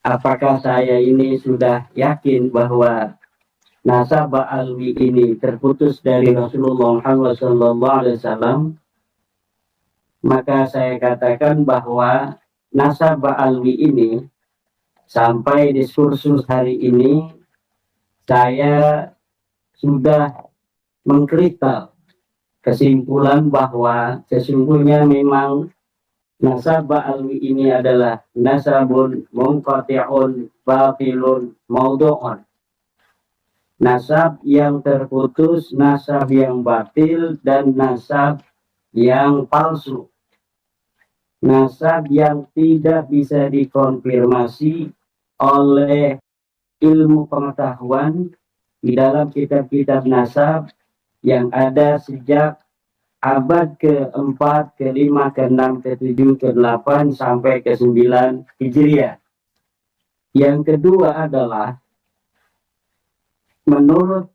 apakah saya ini sudah yakin bahwa nasab alwi ini terputus dari Rasulullah Muhammad SAW? Maka saya katakan bahwa nasab alwi ini sampai diskursus hari ini saya sudah mengkritik kesimpulan bahwa sesungguhnya memang nasab alwi ini adalah nasabun munqati'un batilun maudhu'un. Nasab yang terputus, nasab yang batil, dan nasab yang palsu. Nasab yang tidak bisa dikonfirmasi oleh ilmu pengetahuan di dalam kitab-kitab nasab yang ada sejak abad ke-4, ke-5, ke-6, ke-7, ke-8, sampai ke-9 Hijriah. Yang kedua adalah menurut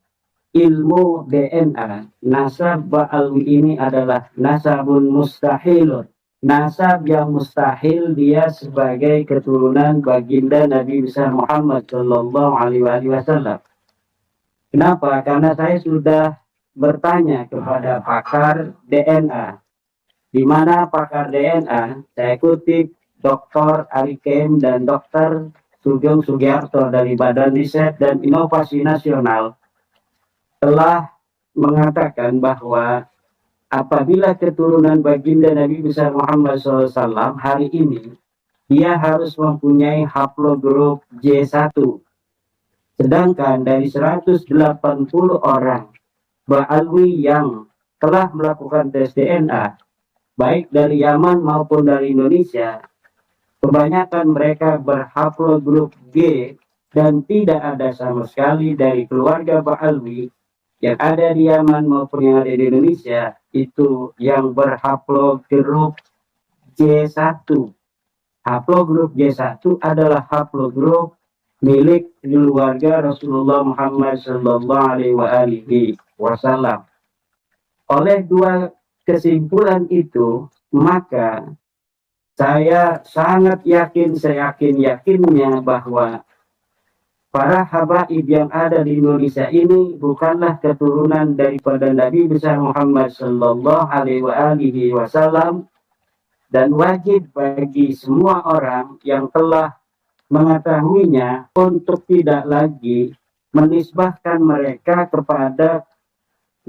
ilmu DNA, nasab alwi ini adalah nasabun mustahilun. Nasab yang mustahil dia sebagai keturunan baginda Nabi besar Muhammad Shallallahu Alaihi Wasallam. Kenapa? Karena saya sudah bertanya kepada pakar DNA. Di mana pakar DNA, saya kutip Dr. Arikem dan Dr. Sugeng Sugiarto dari Badan Riset dan Inovasi Nasional telah mengatakan bahwa apabila keturunan baginda Nabi besar Muhammad SAW hari ini, dia harus mempunyai haplogrup J1. Sedangkan dari 180 orang Ba'alwi yang telah melakukan tes DNA, baik dari Yaman maupun dari Indonesia, kebanyakan mereka berhaplogrup G dan tidak ada sama sekali dari keluarga Ba'alwi yang ada di Yaman maupun yang ada di Indonesia itu yang berhaplogrup J1. Haplogrup J1 adalah haplogrup milik keluarga Rasulullah Muhammad Sallallahu Alaihi Wasallam. Oleh dua kesimpulan itu, maka saya sangat yakin, seyakin-yakinnya bahwa para habaib yang ada di Indonesia ini bukanlah keturunan daripada Nabi besar Muhammad Sallallahu Alaihi Wasallam, dan wajib bagi semua orang yang telah mengetahuinya untuk tidak lagi menisbahkan mereka kepada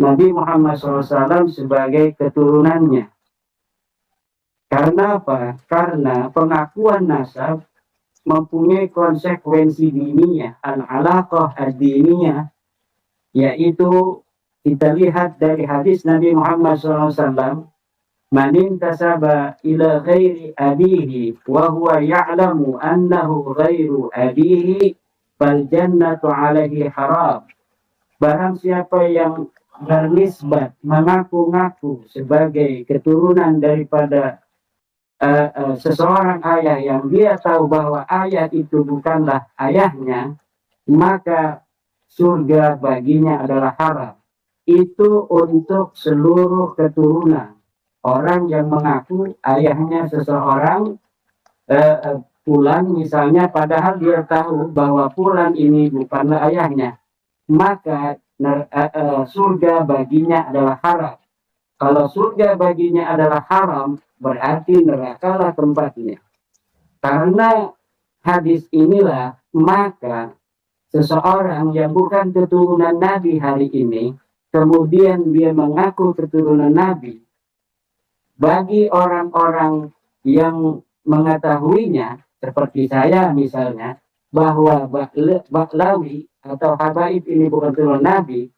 Nabi Muhammad SAW sebagai keturunannya. Karena apa? Karena pengakuan nasab mempunyai konsekuensi diniyah, al-alaqah ad-diniyah, yaitu kita lihat dari hadis Nabi Muhammad SAW, man intasaba ila ghairi abihi wa huwa ya'lamu annahu ghairu abihi fal jannatu alaihi haram. Barang siapa yang bernisbat mengaku-ngaku sebagai keturunan daripada seseorang ayah yang dia tahu bahwa ayah itu bukanlah ayahnya, maka surga baginya adalah haram. Itu untuk seluruh keturunan. Orang yang mengaku ayahnya seseorang, Fulan misalnya, padahal dia tahu bahwa Fulan ini bukanlah ayahnya, maka surga baginya adalah haram. Kalau surga baginya adalah haram, berarti nerakalah tempatnya. Karena hadis inilah, maka seseorang yang bukan keturunan Nabi hari ini, kemudian dia mengaku keturunan Nabi, bagi orang-orang yang mengetahuinya, seperti saya misalnya, bahwa Baklawi atau habaib ini bukan keturunan Nabi,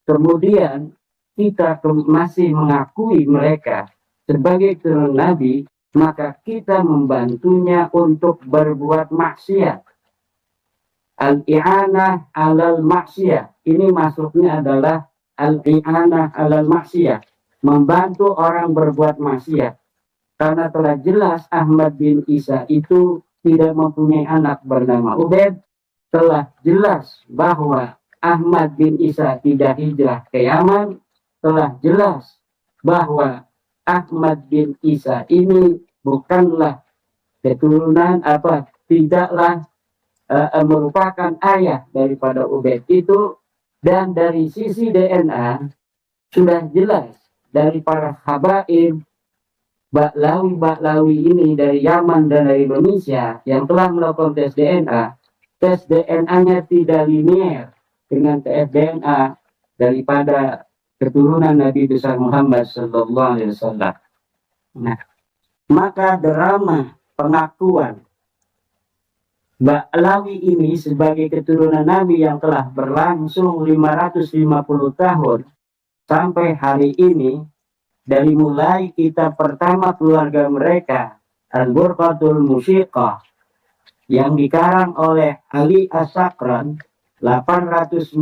kemudian kita masih mengakui mereka sebagai keturunan Nabi, maka kita membantunya untuk berbuat maksiat. Al-i'anah alal maksiyah, ini maksudnya adalah al-i'anah alal maksiyah, membantu orang berbuat maksiat. Karena telah jelas Ahmad bin Isa itu tidak mempunyai anak bernama Ubaid, telah jelas bahwa Ahmad bin Isa tidak hijrah ke Yaman, telah jelas bahwa Ahmad bin Isa ini bukanlah keturunan tidaklah merupakan ayah daripada Ubaid itu, dan dari sisi DNA sudah jelas dari para habaib Baklawi ini dari Yaman dan dari Indonesia yang telah melakukan tes DNA-nya tidak linear dengan tes DNA daripada keturunan Nabi besar Muhammad Sallallahu Alaihi Wasallam. Nah, maka drama pengakuan Baklawi ini sebagai keturunan Nabi yang telah berlangsung 550 tahun sampai hari ini, dari mulai kitab pertama keluarga mereka, Al-Burqatul Musyiqah, yang dikarang oleh Ali As-Sakran 895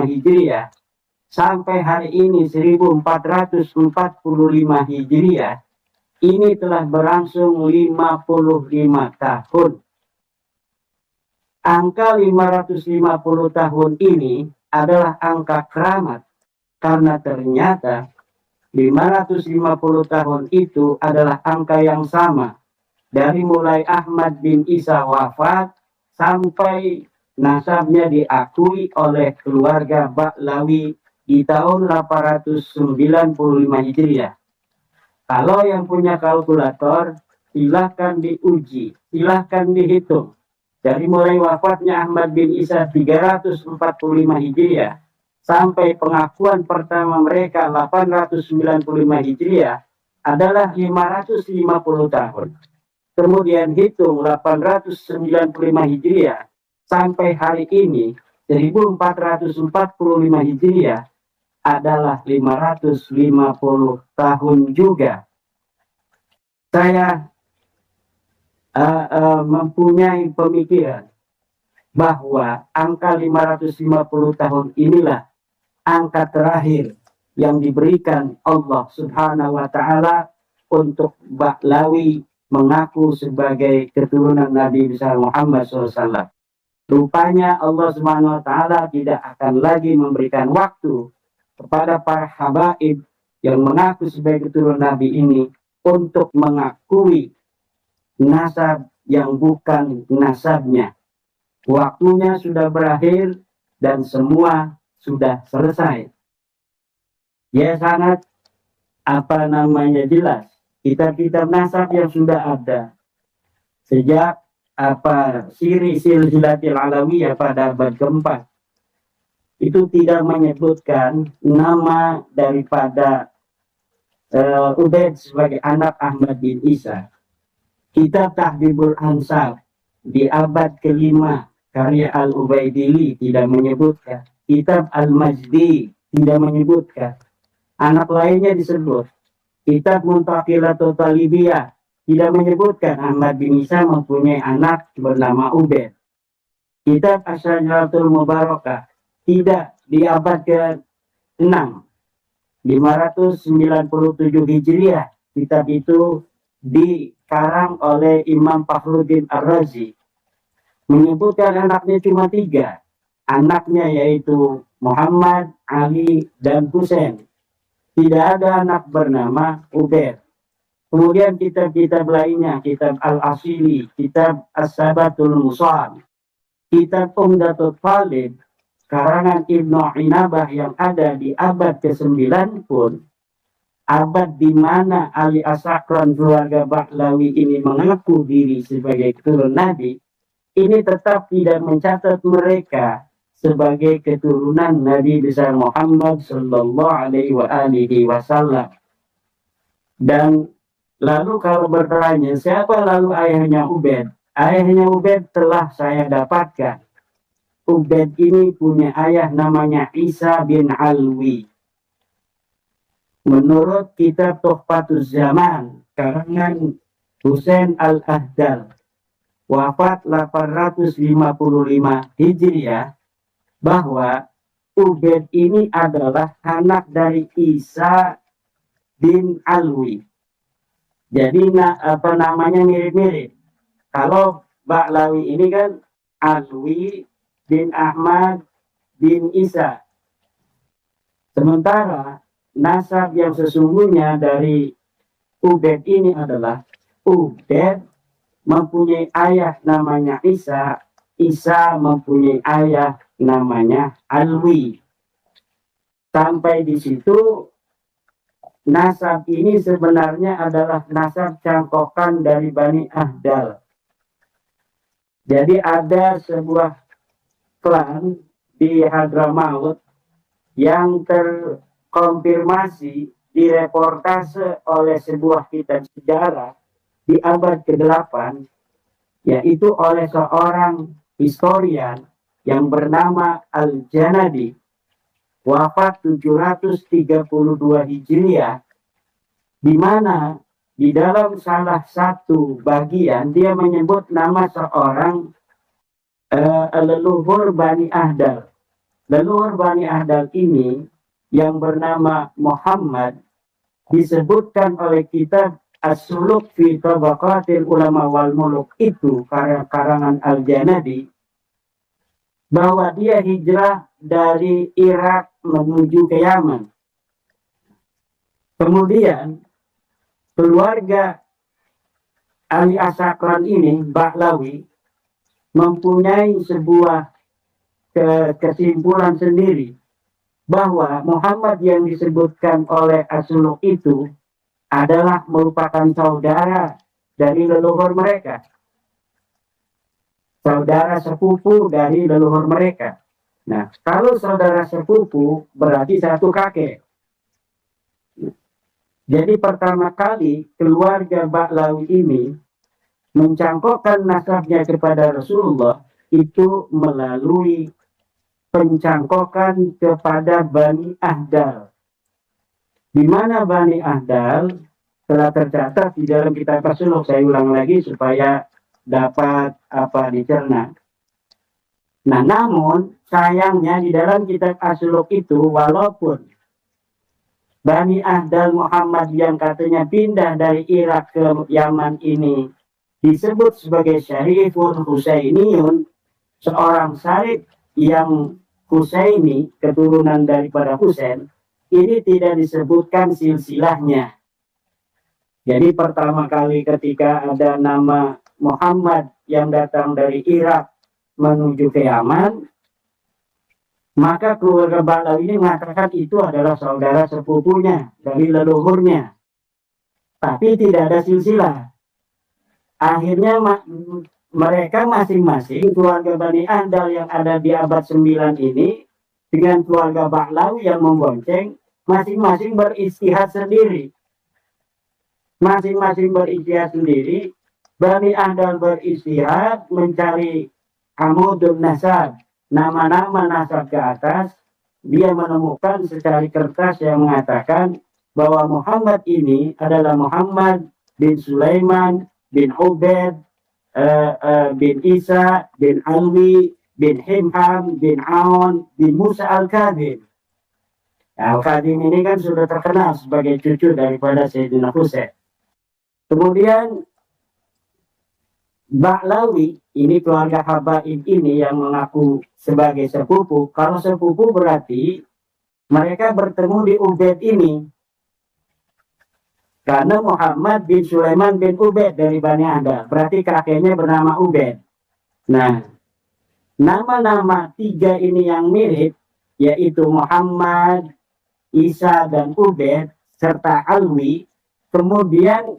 Hijriah, sampai hari ini 1445 Hijriah, ini telah berlangsung 55 tahun. Angka 550 tahun ini adalah angka keramat, karena ternyata 550 tahun itu adalah angka yang sama dari mulai Ahmad bin Isa wafat sampai nasabnya diakui oleh keluarga Baklawi di tahun 895 Hijriah. Kalau yang punya kalkulator, silahkan diuji, silahkan dihitung. Dari mulai wafatnya Ahmad bin Isa 345 Hijriah sampai pengakuan pertama mereka 895 Hijriah adalah 550 tahun. Kemudian hitung 895 Hijriah sampai hari ini 1445 Hijriah adalah 550 tahun juga. Saya mempunyai pemikiran bahwa angka 550 tahun inilah angka terakhir yang diberikan Allah Subhanahu wa Ta'ala untuk Baklawi mengaku sebagai keturunan Nabi besar Muhammad SAW. Rupanya Allah Subhanahu wa Ta'ala tidak akan lagi memberikan waktu kepada para habaib yang mengaku sebagai keturunan Nabi ini untuk mengakui nasab yang bukan nasabnya. Waktunya sudah berakhir dan semua sudah selesai. Ya, sangat jelas. Kitab-kitab nasab yang sudah ada sejak siri silsilatil alawiyah pada abad keempat itu tidak menyebutkan nama daripada Ubaid sebagai anak Ahmad bin Isa. Kitab Tahdzibul Ansab di abad kelima karya Al-Ubaidili tidak menyebutkan. Kitab Al-Majdi tidak menyebutkan. Anak lainnya disebut. Kitab Muntaqilatul Talibiyah tidak menyebutkan Ahmad bin Isa mempunyai anak bernama Ubaid. Kitab Asyajaratul Mubarakah tidak di abad ke-6 597 Hijriah. Kitab itu dikarang oleh Imam Fakhruddin Ar-Razi, menyebutkan anaknya cuma 3. Anaknya yaitu Muhammad, Ali, dan Husain. Tidak ada anak bernama Ubaid. Kemudian kitab-kitab lainnya, kitab Al-Asili, kitab As-Sabatul Musad, kitab Umdatul Talib, karangan Ibnu Inabah yang ada di abad ke-9 pun, abad di mana Ali As-Sakran keluarga Baklawi ini mengaku diri sebagai keturunan Nabi, ini tetap tidak mencatat mereka sebagai keturunan Nabi besar Muhammad Sallallahu Alaihi Wasallam. Dan lalu kalau bertanya siapa lalu ayahnya Ubaid? Ayahnya Ubaid telah saya dapatkan. Ubaid ini punya ayah namanya Isa bin Alwi. Menurut kitab Tuhfatuz Zaman karangan Husain Al-Ahdal, wafat 855 Hijriah, bahwa Ubaid ini adalah anak dari Isa bin Alwi. Jadi namanya mirip-mirip. Kalau Baklawi ini kan Alwi bin Ahmad bin Isa. Sementara nasab yang sesungguhnya dari Ubaid ini adalah Ubaid mempunyai ayah namanya Isa Isa mempunyai ayah namanya Alwi. Sampai di situ nasab ini sebenarnya adalah nasab cangkokan dari Bani Ahdal. Jadi ada sebuah klan di Hadramaut yang terkonfirmasi direportase oleh sebuah kitab sejarah di abad ke-8, yaitu oleh seorang historian yang bernama Al-Janadi, wafat 732 Hijriah, di mana di dalam salah satu bagian dia menyebut nama seorang leluhur Bani Ahdal. Leluhur Bani Ahdal ini yang bernama Muhammad disebutkan oleh kitab As-Suluk fi Tabaqatil Ulama wal Muluk itu karangan Al-Janadi, bahwa dia hijrah dari Irak menuju ke Yaman. Kemudian keluarga Ali Asakran ini, Ba'lawi, mempunyai sebuah kesimpulan sendiri bahwa Muhammad yang disebutkan oleh As-Suluk itu adalah merupakan saudara dari leluhur mereka, saudara sepupu dari leluhur mereka. Nah, kalau saudara sepupu berarti satu kakek. Jadi pertama kali keluarga Ba'lawi ini mencangkokkan nasabnya kepada Rasulullah itu melalui pencangkokan kepada Bani Ahdal. Di mana Bani Ahdal telah tercatat di dalam kitab As-Suluk. Saya ulang lagi supaya dapat dicerna. Nah, namun sayangnya di dalam kitab As-Suluk itu, walaupun Bani Ahdal Muhammad yang katanya pindah dari Irak ke Yaman ini disebut sebagai Syarifun Husainiyun, seorang syarif yang Husaini, keturunan daripada Husain, ini tidak disebutkan silsilahnya. Jadi pertama kali ketika ada nama Muhammad yang datang dari Irak menuju ke Yaman, maka keluarga Ba'lawi ini mengatakan itu adalah saudara sepupunya dari leluhurnya. Tapi tidak ada silsilah. Akhirnya mereka masing-masing, keluarga Bani Ahdal yang ada di abad 9 ini dengan keluarga Ba'lawi yang membonceng, masing-masing beristihad sendiri. Masing-masing beristihad sendiri. Bani Ahdal beristihad mencari amudun nasab, nama-nama nasab ke atas. Dia menemukan secari kertas yang mengatakan bahwa Muhammad ini adalah Muhammad bin Sulaiman bin Ubaid bin Isa bin Alwi bin Himham bin Aun bin Musa Al-Kadhim. Al-Kadhim ini kan sudah terkenal sebagai cucu daripada Sayyidina Husain. Kemudian Ba'lawi, ini keluarga Habaib ini yang mengaku sebagai sepupu. Kalau sepupu berarti mereka bertemu di Ubaid ini. Karena Muhammad bin Sulaiman bin Ubaid dari Bani Ahdal, berarti kakeknya bernama Ubaid. Nah, nama-nama tiga ini yang mirip, yaitu Muhammad, Isa, dan Ubaid, serta Alwi, kemudian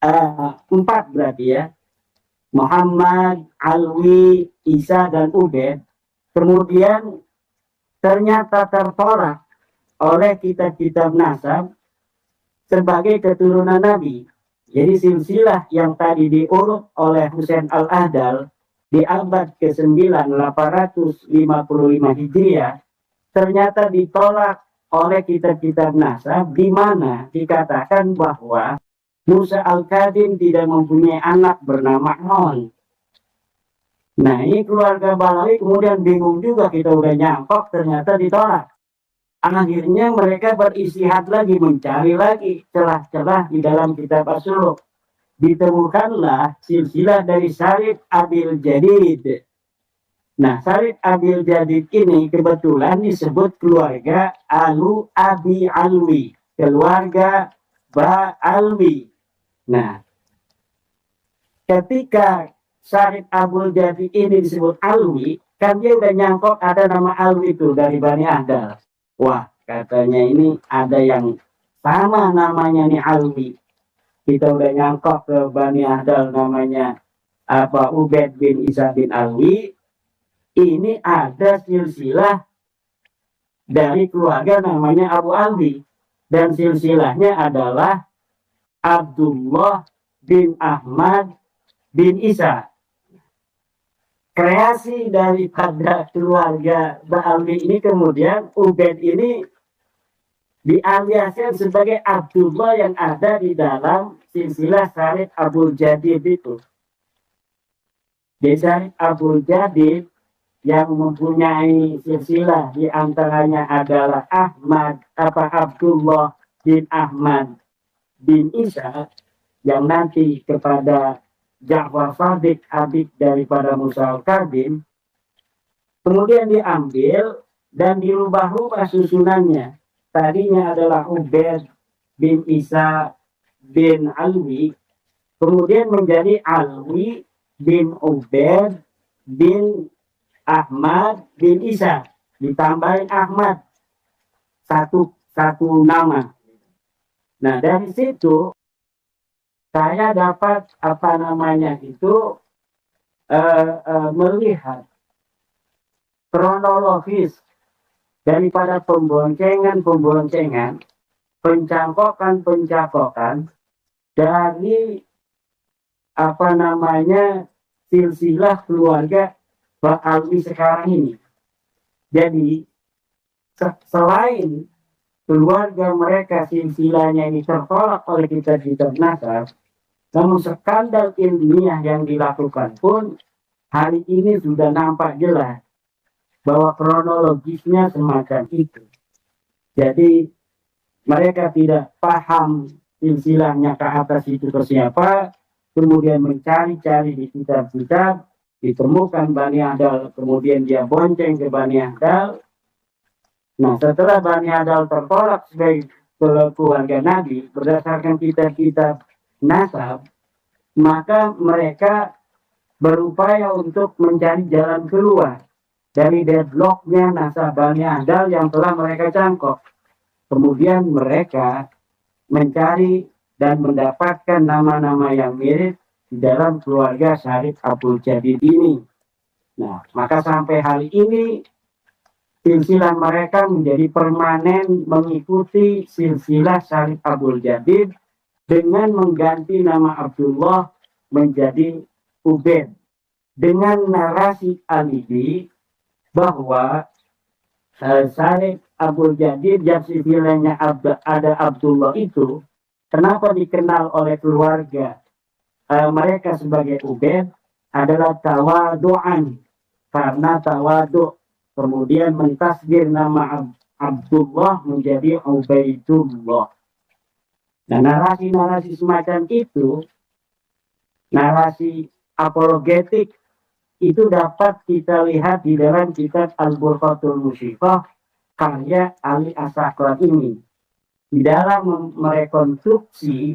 4 berarti ya, Muhammad, Alwi, Isa, dan Ubaid, kemudian ternyata tertolak oleh kitab-kitab nasab sebagai keturunan Nabi. Jadi silsilah yang tadi diurut oleh Husain Al-Ahdal di abad ke-9 855 Hijriah ternyata ditolak oleh kitab-kitab nasab, di mana dikatakan bahwa Musa Al-Kadhim tidak mempunyai anak bernama On. Nah, ini keluarga Ba'lawi kemudian bingung juga, kita udah nyangkok ternyata ditolak. Akhirnya mereka beristihad lagi, mencari lagi celah-celah di dalam kitab As-Suluk. Ditemukanlah silsilah dari Sarid Abil Jadid. Nah, Sarid Abil Jadid ini kebetulan disebut keluarga Alu Abi Alwi, keluarga Ba'alwi. Nah, ketika Syarif Abdul Jadid ini disebut Alwi, kan dia udah nyangkok ada nama Alwi itu dari Bani Ahdal. Wah, katanya ini ada yang sama namanya nih Alwi. Kita udah nyangkok ke Bani Ahdal namanya apa Ubaid bin Isa bin Alwi. Ini ada silsilah dari keluarga namanya Abu Alwi, dan silsilahnya adalah Abdullah bin Ahmad bin Isa. Kreasi daripada keluarga Ba'alwi ini kemudian Ubaid ini dialiaskan sebagai Abdullah yang ada di dalam silsilah Syarif Abdul Jadid itu. Di Syarif Abdul Jadid yang mempunyai silsilah di antaranya adalah Abdullah bin Ahmad bin Isa yang nanti kepada Ja'far Sadiq adik daripada Musa al-Kadim, kemudian diambil dan dirubah-rubah susunannya. Tadinya adalah Ubaid bin Isa bin Alwi, kemudian menjadi Alwi bin Ubaid bin Ahmad bin Isa, ditambahin Ahmad satu nama. Nah, dari situ saya dapat melihat kronologis daripada pemboncengan, pencangkokan dari silsilah keluarga Ba'alwi sekarang ini. Jadi selain keluarga mereka silsilahnya ini tertolak oleh kitab-kitab nasab, namun skandal ilmiah yang dilakukan pun hari ini sudah nampak jelas bahwa kronologisnya semacam itu. Jadi mereka tidak paham silsilahnya ke atas itu ke siapa, kemudian mencari-cari di kitab-kitab, ditemukan Bani Ahdal, kemudian dia bonceng ke Bani Ahdal. Nah, setelah Bani Ahdal tertolak sebagai keluarga Nabi berdasarkan kitab-kitab nasab, maka mereka berupaya untuk mencari jalan keluar dari deadlocknya nasab Bani Ahdal yang telah mereka cangkok. Kemudian mereka mencari dan mendapatkan nama-nama yang mirip di dalam keluarga Syarif Abdul Jadid ini. Nah, maka sampai hari ini silsilah mereka menjadi permanen mengikuti silsilah Syarif Abdul Jadid dengan mengganti nama Abdullah menjadi Ubaid, dengan narasi alibi bahwa Syarif Abdul Jadid yang silsilahnya ada Abdullah itu, kenapa dikenal oleh keluarga mereka sebagai Ubaid adalah tawadu'an, karena tawaduk, kemudian mentasgir nama Abdullah menjadi Ubaidullah. Nah, narasi-narasi semacam itu, narasi apologetik, itu dapat kita lihat di dalam kitab Al-Burqatul Musyifah karya Ali As-Sakran ini. Di dalam merekonstruksi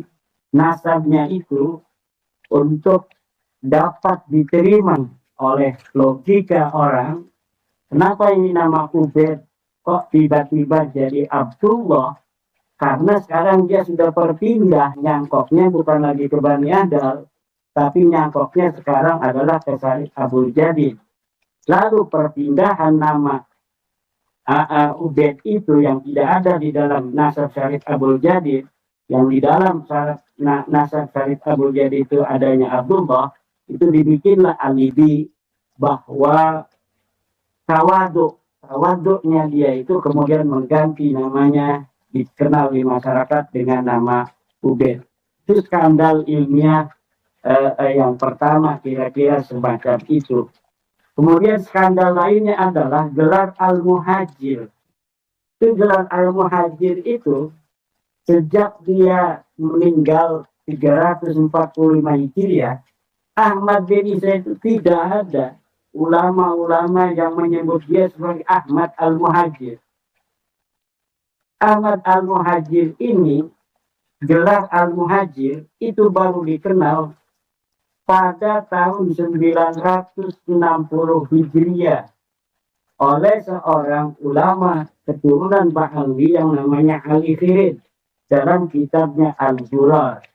nasabnya itu untuk dapat diterima oleh logika orang, kenapa ini nama Ubaid kok tiba-tiba jadi Abdullah? Karena sekarang dia sudah berpindah, nyangkoknya bukan lagi ke Bani Ahdal, tapi nyangkoknya sekarang adalah ke Syarif Abdul Jadid. Lalu perpindahan nama Ubaid itu yang tidak ada di dalam nasab Syarif Abdul Jadid, yang di dalam nasab Syarif Abdul Jadid itu adanya Abdullah, itu dibikinlah alibi bahwa tawaduknya dia itu kemudian mengganti namanya, dikenal di masyarakat dengan nama Ubaid. Itu skandal ilmiah yang pertama, kira-kira semacam itu. Kemudian skandal lainnya adalah gelar Al-Muhajir. Itu gelar Al-Muhajir itu sejak dia meninggal 345 Hijriah, Ahmad bin Isa itu tidak ada ulama-ulama yang menyebut dia sebagai Ahmad Al-Muhajir. Ahmad Al-Muhajir ini, gelar Al-Muhajir itu baru dikenal pada tahun 960 Hijriah oleh seorang ulama keturunan Ba'alawi yang namanya Ali Khirid dalam kitabnya Al-Durar.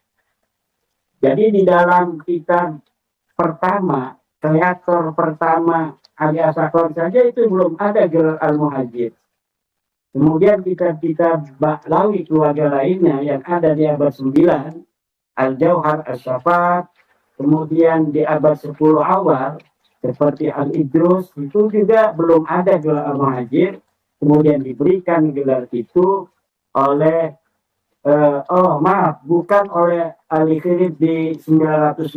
Jadi di dalam kitab pertama, kreator pertama Ali Asakor saja itu belum ada gelar Al-Muhajir. Kemudian kitab-kitab Ba'alawi keluarga lainnya yang ada di abad 9, Al-Jauhar As-Syafat, kemudian di abad 10 awal, seperti Al-Idrus, itu juga belum ada gelar Al-Muhajir, kemudian diberikan gelar itu oleh, bukan oleh Ali Khirid di 960,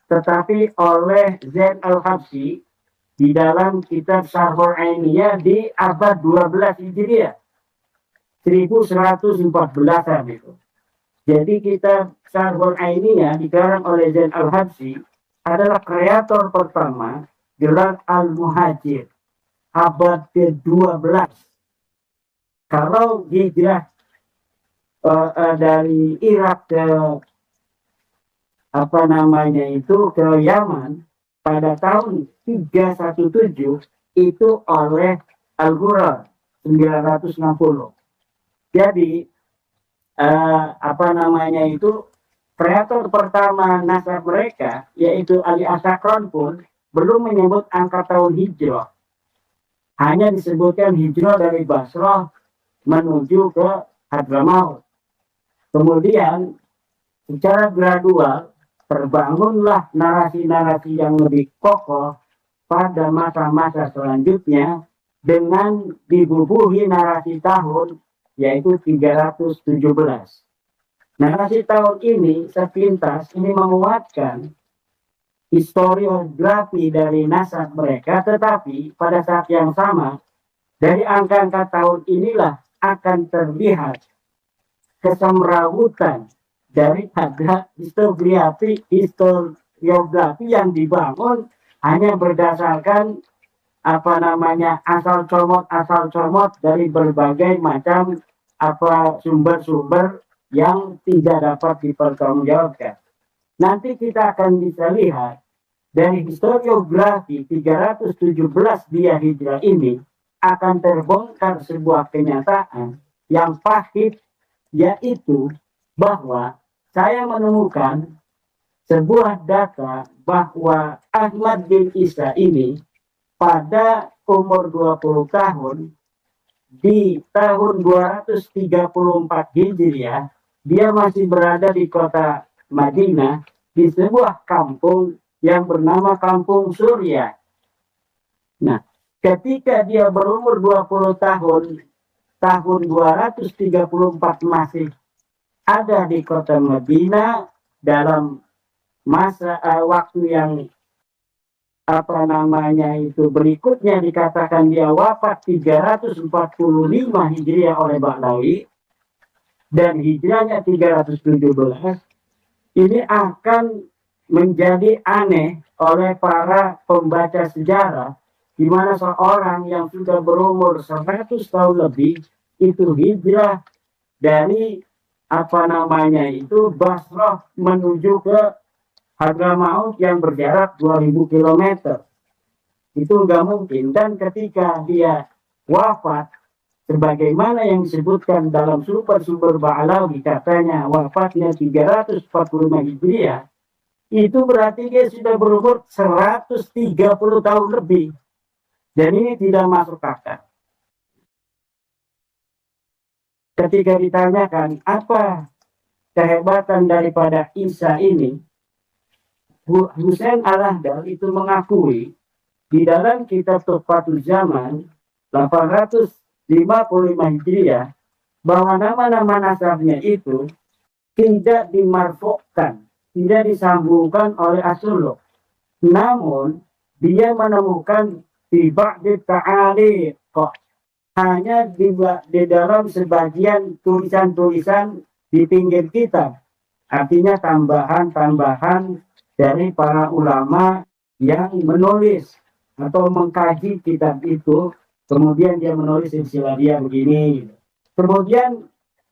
tetapi oleh Zain Al-Habsyi di dalam kitab Syarhul Ainiyah di abad 12 Hijriah, 1114-an itu. Jadi kitab Syarhul Ainiyah dikarang oleh Zain Al-Habsyi adalah kreator pertama gelar Al-Muhajir abad ke-12. Kalau hijrah dari Irak ke ke Yaman pada tahun 317 itu oleh Al-Ghurar 960. Jadi kreator pertama nasab mereka, yaitu Ali Asakron pun belum menyebut angka tahun hijrah. Hanya disebutkan hijrah dari Basrah menuju ke Hadramaut. Kemudian secara gradual terbangunlah narasi-narasi yang lebih kokoh pada masa-masa selanjutnya dengan dibubuhi narasi tahun, yaitu 317. Narasi tahun ini sepintas ini menguatkan historiografi dari nasab mereka, tetapi pada saat yang sama dari angka-angka tahun inilah akan terlihat kesemrawutan daripada historiografi yang dibangun hanya berdasarkan asal comot dari berbagai macam sumber-sumber yang tidak dapat dipertanggungjawabkan. Nanti kita akan bisa lihat dari historiografi 317 dia hijrah ini akan terbongkar sebuah kenyataan yang pahit, yaitu bahwa saya menemukan sebuah data bahwa Ahmad bin Isa ini pada umur 20 tahun di tahun 234 Hijriah dia masih berada di kota Madinah di sebuah kampung yang bernama Kampung Surya. Nah, ketika dia berumur 20 tahun 234 masih ada di kota Madinah dalam masa waktu yang berikutnya dikatakan dia wafat 345 Hijriah oleh Ba'alawi dan hijrahnya 317. Ini akan menjadi aneh oleh para pembaca sejarah, di mana seorang yang sudah berumur 100 tahun lebih itu hijrah dari Basrah menuju ke Hadramaut yang berjarak 2000 km. Itu nggak mungkin. Dan ketika dia wafat, sebagaimana yang disebutkan dalam sumber-sumber Ba'alawi, katanya wafatnya 345 Hijriah, itu berarti dia sudah berumur 130 tahun lebih. Dan ini tidak masuk akal. Ketika ditanyakan apa kehebatan daripada Isa ini, Husain Al-Ahdal itu mengakui di dalam kitab Tuhfatul Zaman 855 Hijriah bahwa nama-nama nasabnya itu tidak dimarfukkan, tidak disambungkan oleh As-Suluk. Namun dia menemukan di ba'di ta'aliq, hanya di dalam sebagian tulisan-tulisan di pinggir kitab. Artinya tambahan-tambahan dari para ulama yang menulis atau mengkaji kitab itu, kemudian dia menulis silsilah dia begini. Kemudian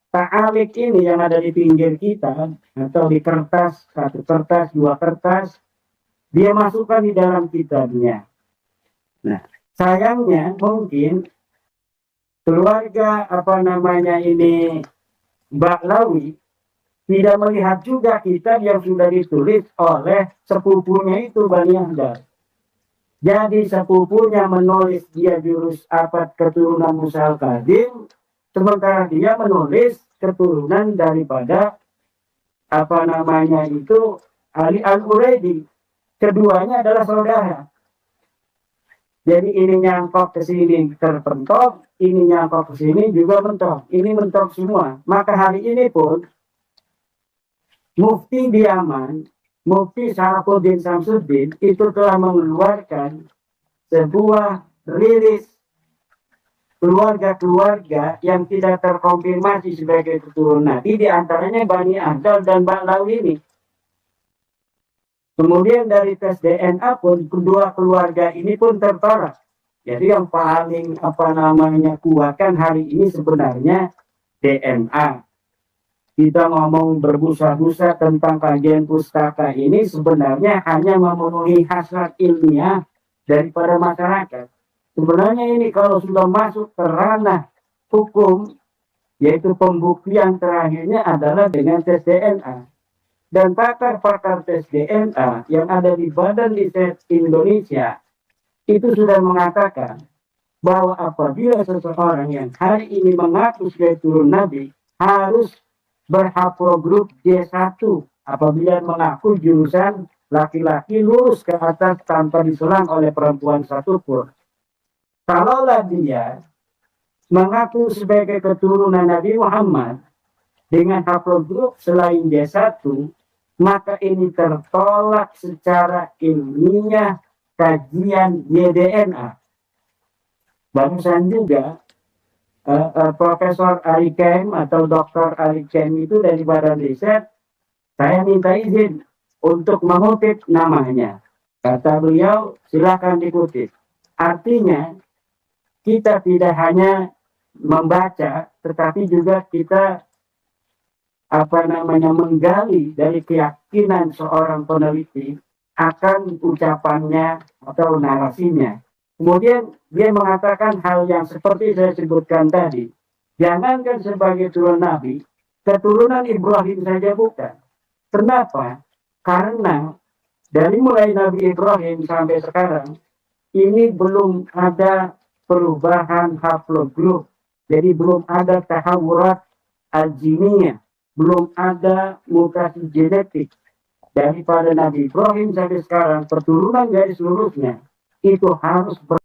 ta'alik ini yang ada di pinggir kita atau di kertas, satu kertas, dua kertas, dia masukkan di dalam kitabnya. Nah, sayangnya mungkin keluarga ini Baklawi tidak melihat juga kitab yang sudah ditulis oleh sepupunya itu Bani Ahdar. Jadi sepupunya menulis dia jurus abad keturunan Musa al-Kadim, sementara dia menulis keturunan daripada Ali al-Uraidi. Keduanya adalah saudara. Jadi ini nyangkok ke sini terpentok, ini nyangkok ke sini juga mentok. Ini mentok semua. Maka hari ini pun Mufti di Yaman, Mufti Syarafuddin Samsuddin itu telah mengeluarkan sebuah rilis keluarga-keluarga yang tidak terkonfirmasi sebagai keturunan Nabi, di antaranya Bani Ahdar dan Baklawi ini. Kemudian dari tes DNA pun kedua keluarga ini pun tertolak. Jadi yang paling kuat kan hari ini sebenarnya DNA. Kita ngomong berbusa-busa tentang kajian pustaka ini sebenarnya hanya memenuhi hasrat ilmiah daripada masyarakat. Sebenarnya ini kalau sudah masuk ke ranah hukum, yaitu pembuktian terakhirnya adalah dengan tes DNA. Dan pakar-pakar tes DNA yang ada di Badan Riset Indonesia itu sudah mengatakan bahwa apabila seseorang yang hari ini mengaku sebagai turun Nabi harus berhaplogrup J1 apabila mengaku jurusan laki-laki lurus ke atas tanpa diselang oleh perempuan satupun. Kalaulah dia mengaku sebagai keturunan Nabi Muhammad dengan haplogrup selain J1, maka ini tertolak secara ilmiah kajian YDNA. Barusan juga Profesor Ali Kem atau Dr. Ali Kem itu dari Badan Riset, saya minta izin untuk mengutip namanya. Kata beliau, silakan dikutip. Artinya, kita tidak hanya membaca, tetapi juga kita menggali dari keyakinan seorang peneliti akan ucapannya atau narasinya. Kemudian dia mengatakan hal yang seperti saya sebutkan tadi. Jangankan sebagai turun Nabi, keturunan Ibrahim saja bukan. Kenapa? Karena dari mulai Nabi Ibrahim sampai sekarang, ini belum ada perubahan haplogrup. Jadi belum ada tahawurat al-jiniyah. Belum ada mutasi genetik daripada Nabi Ibrahim sampai sekarang, keturunan dari seluruhnya itu harus